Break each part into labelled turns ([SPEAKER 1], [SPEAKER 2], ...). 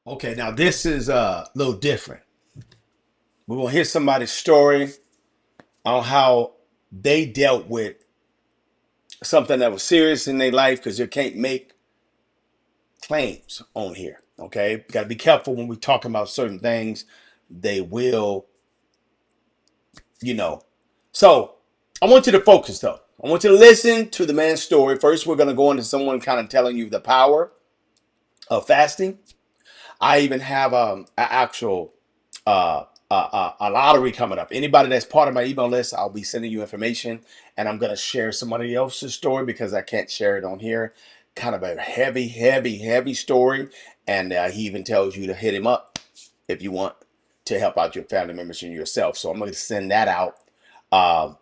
[SPEAKER 1] Okay, now this is a little different. We're gonna hear somebody's story on how they dealt with something that was serious in their life because you can't make claims on here. Okay, you got to be careful when we talking about certain things. They will, you know. So I want you to focus though. I want you to listen to the man's story. First, we're gonna go into someone kind of telling you the power of fasting. I even have an actual a lottery coming up. Anybody that's part of my email list, I'll be sending you information, and I'm gonna share somebody else's story because I can't share it on here. Kind of a heavy story, and he even tells you to hit him up if you want to help out your family members and yourself. So I'm gonna send that out. Uh,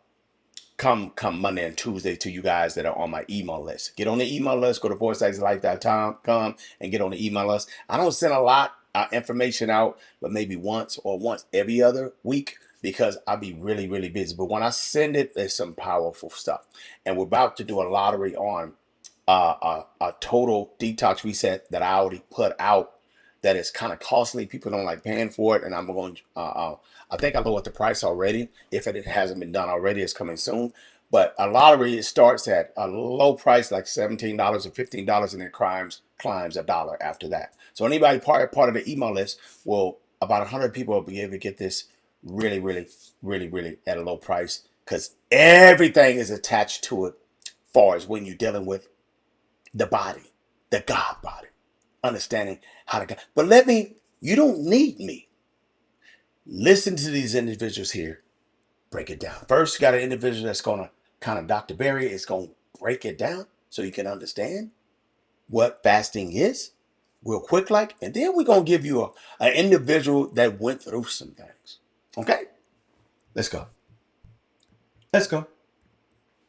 [SPEAKER 1] come Monday and Tuesday to you guys that are on my email list. Get on the email list, go to voicexlife.com and get on the email list. I don't send a lot of information out, but maybe once every other week because I'll be really busy. But when I send it, there's some powerful stuff. And we're about to do a lottery on a total detox reset that I already put out that is kind of costly. People don't like paying for it, and I'm going. I think I lowered the price already. If it hasn't been done already, it's coming soon. But a lottery, it starts at a low price, like $17 or $15, and then climbs $1 after that. So anybody part of the email list will about 100 people will be able to get this really at a low price because everything is attached to it. Far as when you're dealing with the body, the God body, understanding how to God. But you don't need me. Listen to these individuals here, break it down. First, you got an individual that's going to kind of, Dr. Barry is going to break it down so you can understand what fasting is real quick like. And then we're going to give you an individual that went through some things. Okay? Let's go. Let's go.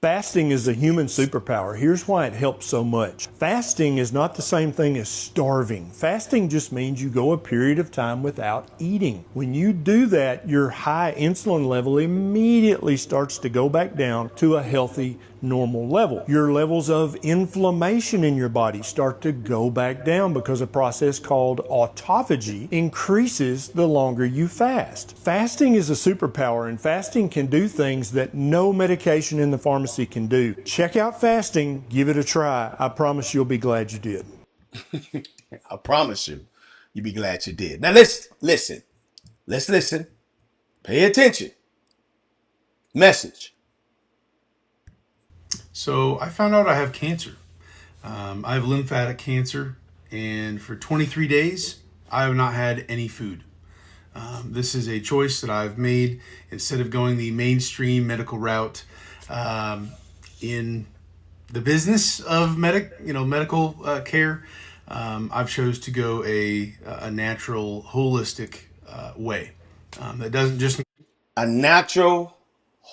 [SPEAKER 2] Fasting is a human superpower. Here's why it helps so much. Fasting is not the same thing as starving. Fasting just means you go a period of time without eating. When you do that, your high insulin level immediately starts to go back down to a healthy, normal level. Your levels of inflammation in your body start to go back down because a process called autophagy increases the longer you fast. Fasting is a superpower, and fasting can do things that no medication in the pharmacy can do. Check out fasting, give it a try. I promise you'll be glad you did.
[SPEAKER 1] I promise you'll be glad you did. Now let's listen. Let's listen. Pay attention. Message.
[SPEAKER 3] So I found out I have cancer. I have lymphatic cancer, and for 23 days, I have not had any food. This is a choice that I've made instead of going the mainstream medical route in the business of medical care. I've chose to go a natural, holistic way that doesn't just
[SPEAKER 1] A natural,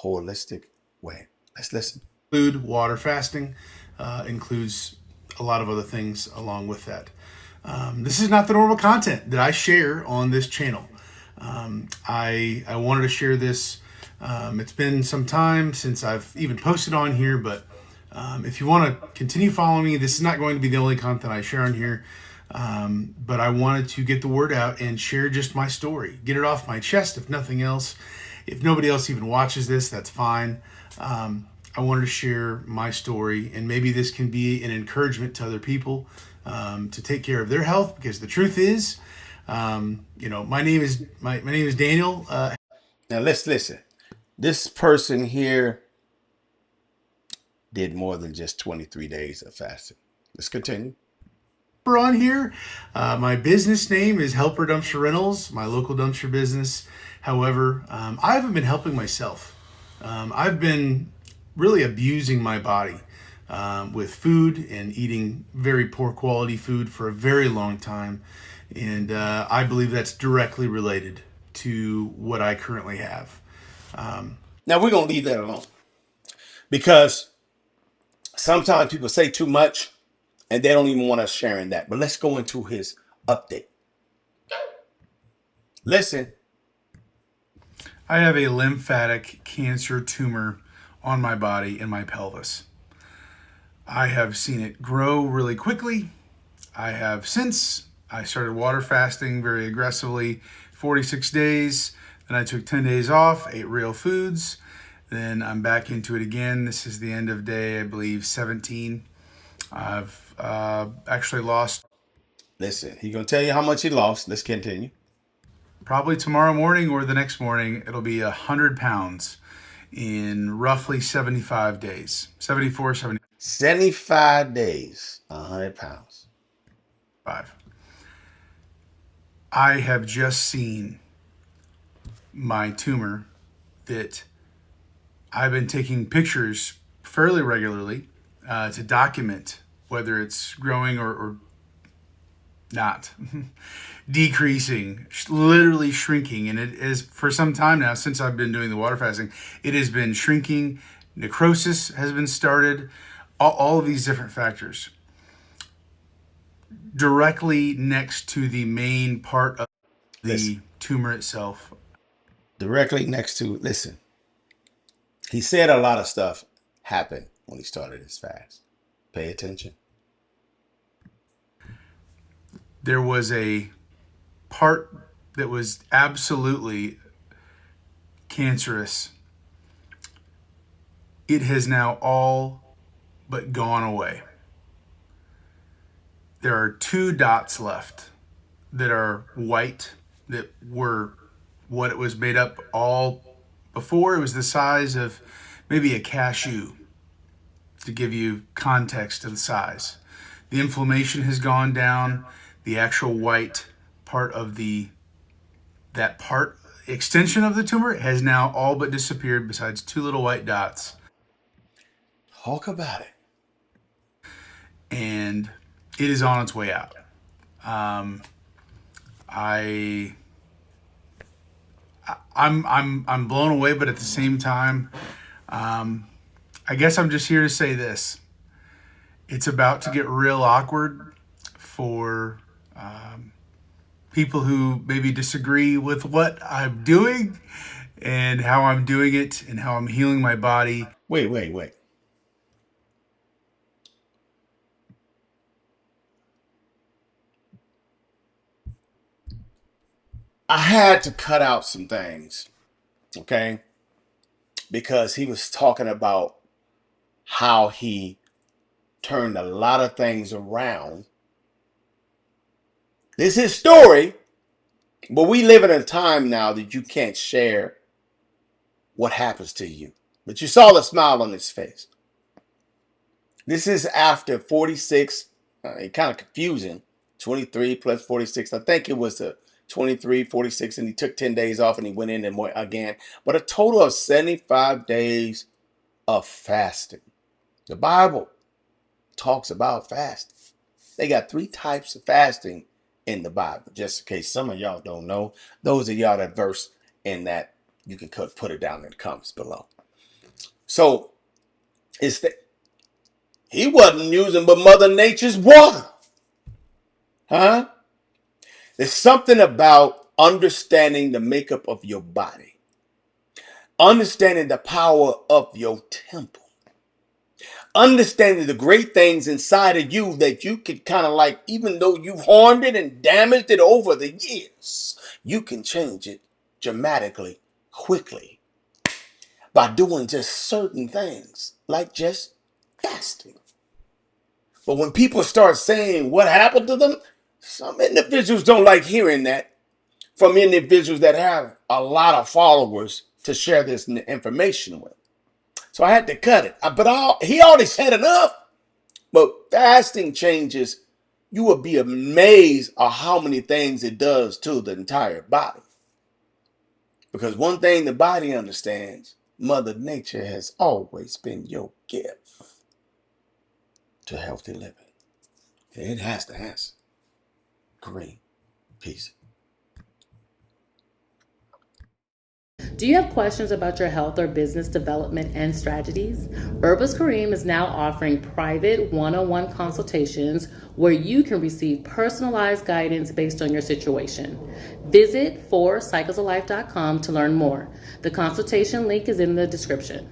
[SPEAKER 1] holistic way. Let's listen.
[SPEAKER 3] include water fasting, includes a lot of other things along with that. This is not the normal content that I share on this channel. I wanted to share this. It's been some time since I've even posted on here, but if you want to continue following me, this is not going to be the only content I share on here. But I wanted to get the word out and share just my story, get it off my chest, if nothing else. If nobody else even watches this, that's fine. I wanted to share my story, and maybe this can be an encouragement to other people to take care of their health. Because the truth is, my name is Daniel.
[SPEAKER 1] Now let's listen. This person here did more than just 23 days of fasting. Let's continue.
[SPEAKER 3] On here, my business name is Helper Dumpster Rentals, my local dumpster business. However, I haven't been helping myself. I've been really abusing my body with food and eating very poor quality food for a very long time. And I believe that's directly related to what I currently have.
[SPEAKER 1] Now we're going to leave that alone because sometimes people say too much and they don't even want us sharing that. But let's go into his update. Listen.
[SPEAKER 3] I have a lymphatic cancer tumor on my body in my pelvis. I have seen it grow really quickly. I have since I started water fasting very aggressively, 46 days. Then I took 10 days off, ate real foods. Then I'm back into it again. This is the end of day, I believe, 17. I've actually lost.
[SPEAKER 1] Listen, he's going to tell you how much he lost. Let's continue.
[SPEAKER 3] Probably tomorrow morning or the next morning, it'll be 100 pounds in roughly 75 days. 74,
[SPEAKER 1] 75 days, 100 pounds.
[SPEAKER 3] 75. I have just seen my tumor that I've been taking pictures fairly regularly to document whether it's growing or not, decreasing, literally shrinking. And it is for some time now, since I've been doing the water fasting, it has been shrinking. Necrosis has been started, all of these different factors. Directly next to the main part of the tumor itself.
[SPEAKER 1] Directly next to, listen, he said a lot of stuff happened when he started his fast. Pay attention.
[SPEAKER 3] There was a part that was absolutely cancerous. It has now all but gone away. There are 2 dots left that are white, that were what it was made up all before. It was the size of maybe a cashew, to give you context of the size. The inflammation has gone down. The actual white part of that part extension of the tumor has now all but disappeared, besides 2 little white dots.
[SPEAKER 1] Talk about it.
[SPEAKER 3] And it is on its way out. I'm blown away, but at the same time, I guess I'm just here to say this: it's about to get real awkward for people who maybe disagree with what I'm doing and how I'm doing it and how I'm healing my body.
[SPEAKER 1] Wait. I had to cut out some things, okay? Because he was talking about how he turned a lot of things around. This is his story, but we live in a time now that you can't share what happens to you. But you saw the smile on his face. This is after 46, kind of confusing, 23 plus 46. I think it was the 23, 46, and he took 10 days off and he went in and went again. But a total of 75 days of fasting. The Bible talks about fasting. They got 3 types of fasting in the Bible, just in case some of y'all don't know. Those of y'all that verse in that, you can put it down in the comments below. So it's he wasn't using but Mother Nature's water. Huh? There's something about understanding the makeup of your body, understanding the power of your temple, understanding the great things inside of you that you can kind of like, even though you've harmed it and damaged it over the years, you can change it dramatically, quickly, by doing just certain things, like just fasting. But when people start saying what happened to them, some individuals don't like hearing that from individuals that have a lot of followers to share this information with. So I had to cut it. But he already said enough. But fasting changes, you will be amazed at how many things it does to the entire body. Because one thing the body understands, Mother Nature has always been your gift to healthy living. It has to answer. Green. Peace.
[SPEAKER 4] Do you have questions about your health or business development and strategies? Herbis Kareem is now offering private one-on-one consultations where you can receive personalized guidance based on your situation. Visit 4cyclesoflife.com to learn more. The consultation link is in the description.